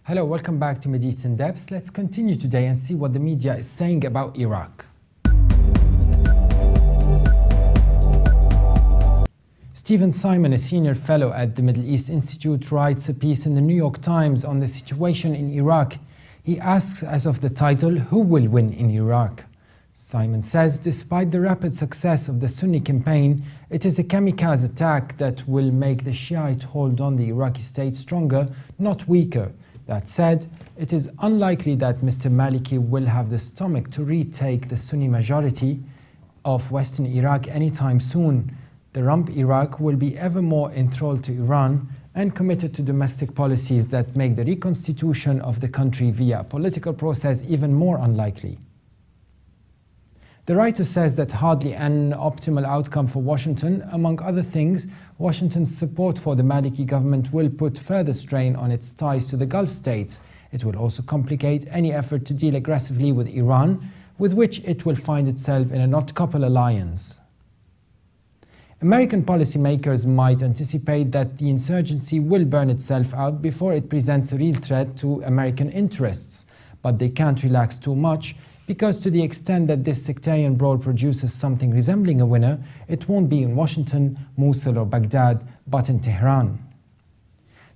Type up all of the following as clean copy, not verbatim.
Hello, welcome back to MidEast In-Depth. Let's continue today and see what the media is saying about Iraq. Stephen Simon, a senior fellow at the Middle East Institute, writes a piece in the New York Times on the situation in Iraq. He asks, as of the title, who will win in Iraq? Simon says, despite the rapid success of the Sunni campaign, it is a kamikaze attack that will make the Shiite hold on the Iraqi state stronger, not weaker. That said, it is unlikely that Mr. Maliki will have the stomach to retake the Sunni majority of Western Iraq anytime soon. The rump Iraq will be ever more enthralled to Iran and committed to domestic policies that make the reconstitution of the country via a political process even more unlikely. The writer says that hardly an optimal outcome for Washington. Among other things, Washington's support for the Maliki government will put further strain on its ties to the Gulf states. It will also complicate any effort to deal aggressively with Iran, with which it will find itself in a not-couple alliance. American policymakers might anticipate that the insurgency will burn itself out before it presents a real threat to American interests, but they can't relax too much, because to the extent that this sectarian brawl produces something resembling a winner, it won't be in Washington, Mosul or Baghdad, but in Tehran.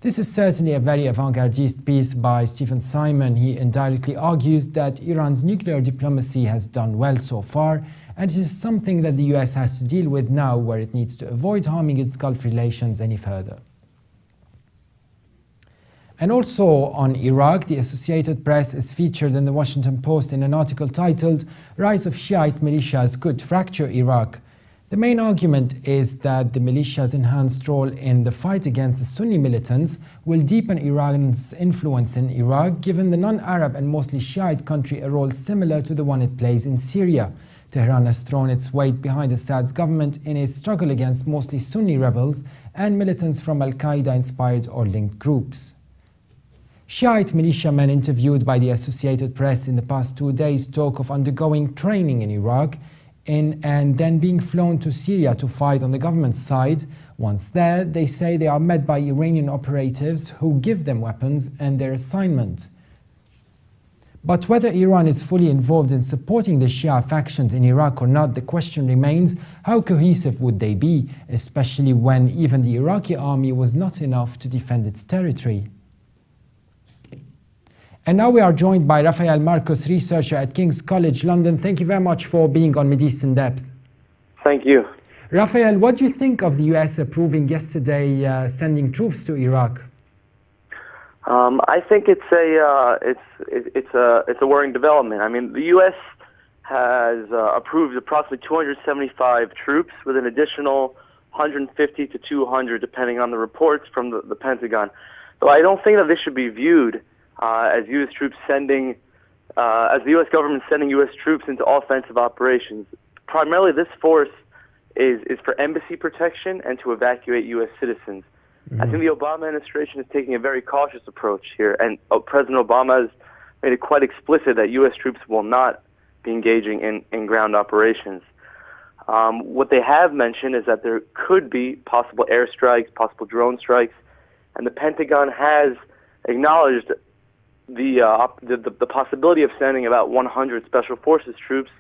This is certainly a very avant-gardist piece by Stephen Simon. He indirectly argues that Iran's nuclear diplomacy has done well so far, and it is something that the US has to deal with now, where it needs to avoid harming its Gulf relations any further. And also on Iraq, the Associated Press is featured in the Washington Post in an article titled "Rise of Shiite Militias Could Fracture Iraq." The main argument is that the militias' enhanced role in the fight against the Sunni militants will deepen Iran's influence in Iraq, given the non-Arab and mostly Shiite country a role similar to the one it plays in Syria. Tehran has thrown its weight behind Assad's government in a struggle against mostly Sunni rebels and militants from Al-Qaeda-inspired or linked groups. Shiite militiamen interviewed by the Associated Press in the past 2 days talk of undergoing training in Iraq and then being flown to Syria to fight on the government side. Once there, they say they are met by Iranian operatives who give them weapons and their assignment. But whether Iran is fully involved in supporting the Shia factions in Iraq or not, the question remains, how cohesive would they be, especially when even the Iraqi army was not enough to defend its territory? And now we are joined by Raphael Marcus, researcher at King's College London. Thank you very much for being on MidEast In-Depth. Thank you. Raphael, what do you think of the US approving yesterday sending troops to Iraq? I think it's a worrying development. I mean, the U.S. has approved approximately 275 troops with an additional 150 to 200, depending on the reports from the Pentagon. So I don't think that this should be viewed as U.S. troops sending, as the U.S. government sending U.S. troops into offensive operations. Primarily, this force is for embassy protection and to evacuate U.S. citizens. I think the Obama administration is taking a very cautious approach here, and President Obama has made it quite explicit that U.S. troops will not be engaging in ground operations. What they have mentioned is that there could be possible airstrikes, possible drone strikes, and the Pentagon has acknowledged the possibility of sending about 100 Special Forces troops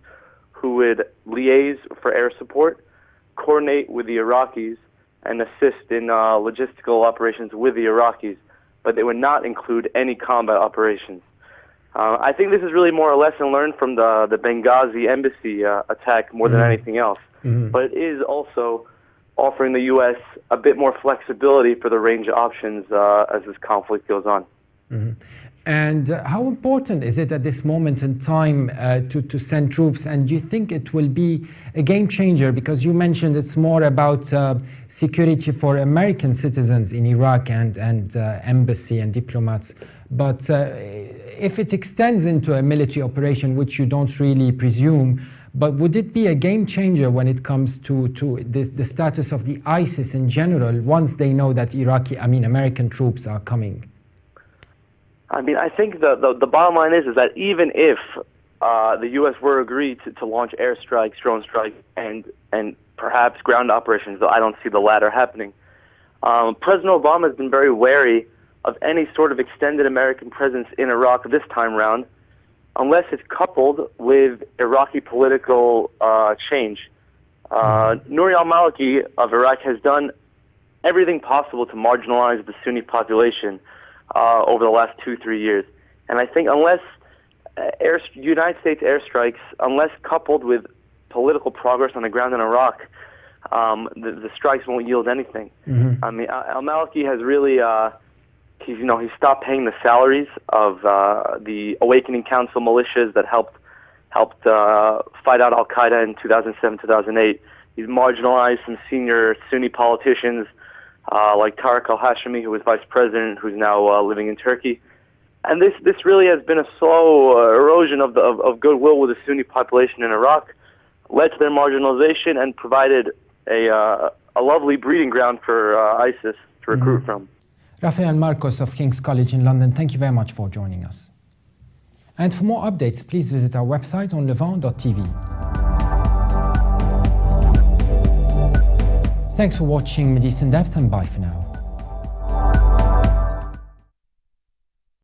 who would liaise for air support, coordinate with the Iraqis, and assist in logistical operations with the Iraqis, but they would not include any combat operations. I think this is really more a lesson learned from the Benghazi embassy attack more than anything else. But it is also offering the U.S. a bit more flexibility for the range of options as this conflict goes on. And how important is it at this moment in time to send troops? And do you think it will be a game changer? Because you mentioned it's more about security for American citizens in Iraq and embassy and diplomats. But if it extends into a military operation, which you don't really presume, but would it be a game changer when it comes to the status of the ISIS in general, once they know that American troops are coming? I mean, I think the bottom line is that even if the U.S. were agreed to launch airstrikes, drone strikes, and perhaps ground operations, though I don't see the latter happening, President Obama has been very wary of any sort of extended American presence in Iraq this time around, unless it's coupled with Iraqi political change. Nouri al-Maliki of Iraq has done everything possible to marginalize the Sunni population over the last 2-3 years. And I think unless United States airstrikes, unless coupled with political progress on the ground in Iraq, the strikes won't yield anything. I mean, al-Maliki has really, he stopped paying the salaries of the Awakening Council militias that helped fight out al-Qaeda in 2007, 2008. He's marginalized some senior Sunni politicians like Tariq al-Hashimi, who was vice president, who's now living in Turkey. And this really has been a slow erosion of goodwill with the Sunni population in Iraq, led to their marginalization, and provided a lovely breeding ground for ISIS to recruit from. Raphael Marcus of King's College in London, thank you very much for joining us. And for more updates, please visit our website on levant.tv. Thanks for watching MidEast In-Depth, and bye for now.